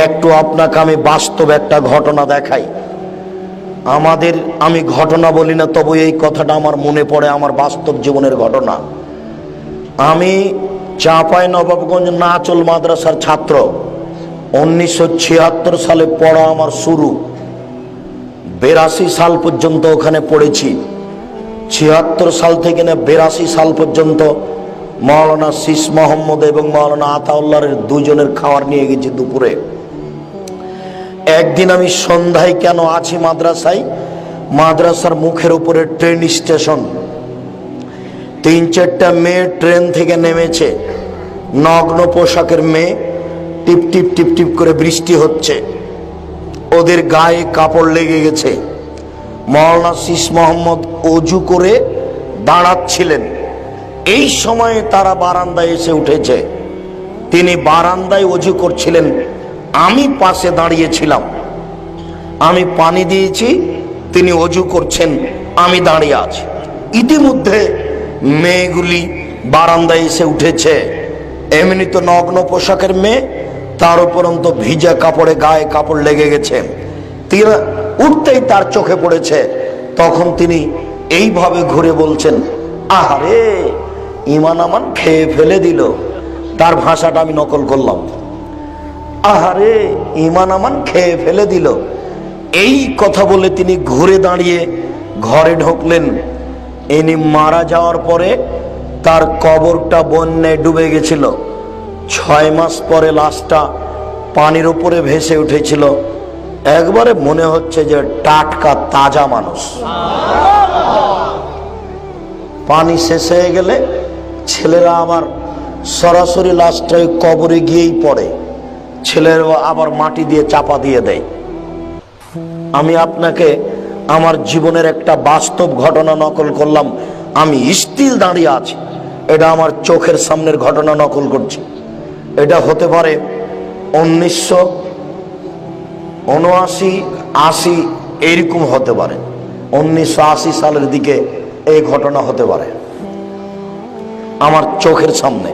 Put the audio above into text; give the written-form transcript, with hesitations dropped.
একটু আপনাকে আমি বাস্তব একটা ঘটনা দেখাই। আমি ঘটনা বলি না, তবু এই কথাটা আমার মনে পড়ে, আমার বাস্তব জীবনের ঘটনা। আমি চাঁপাইনবাবগঞ্জ নাচল মাদ্রাসার ছাত্র। 1976 সালে পড়া আমার শুরু। 82 সাল পর্যন্ত ওখানে পড়েছি। 76 সাল থেকে না 82 সাল পর্যন্ত মাওলানা শীষ মোহাম্মদ এবং মাওলানা আতাউল্লাহর দুজনের খাবার নিয়ে গেছি দুপুরে। একদিন আমি সন্ধ্যায় কেন আছি মাদ্রাসার মুখের উপরে ট্রেন স্টেশন। 3-4টা মেয়ে ট্রেন থেকে নেমেছে, নগ্ন পোশাকের মেয়ে। টিপ টিপ টিপ টিপ করে বৃষ্টি হচ্ছে, ওদের গায়ে কাপড় লেগে গেছে। মাওলানা শীষ মোহাম্মদ অজু করে দাঁড়াচ্ছিলেন, এই সময়ে তারা বারান্দায় এসে উঠেছে। তিনি বারান্দায় অজু করছিলেন, আমি পাশে দাঁড়িয়েছিলাম। আমি পানি দিয়েছি, তিনি অজু করছেন, আমি দাঁড়িয়ে আছি। ইতিমধ্যে মেয়েগুলি বারান্দায় এসে উঠেছে। এমনি তো নগ্ন পোশাকের মেয়ে, তার উপরন্ত ভিজা কাপড়ে গায়ে কাপড় লেগে গেছে। তিনি উঠতেই তার চোখে পড়েছে। তখন তিনি এইভাবে ঘুরে বলছেন, আহারে ইমান আমান খেয়ে ফেলে দিল। তার ভাষাটা আমি নকল করলাম, আহারে ইমান আমান খেয়ে ফেলে দিল। এই কথা বলে তিনি ঘুরে দাঁড়িয়ে ঘরে ঢুকলেন। ইনি মারা যাওয়ার পরে তার কবরটা বন্যায় ডুবে গেছিল। 6 মাস পরে লাশটা পানির উপরে ভেসে উঠেছিল। একবারে মনে হচ্ছে যে টাটকা তাজা মানুষ। পানি শেষ হয়ে গেলে ছেলেরা আবার সরাসরি লাশটা কবরে গিয়েই পড়ে, ছেলেরা আবার মাটি দিয়ে চাপা দিয়ে দেয়। আমি আপনাকে আমার জীবনের একটা বাস্তব ঘটনা নকল করলাম। আমি স্টিল দাঁড়িয়ে আছি, এটা আমার চোখের সামনের ঘটনা নকল করছি। এটা হতে পারে 1979-80 এইরকম হতে পারে। 1980 সালের দিকে এই ঘটনা হতে পারে আমার চোখের সামনে।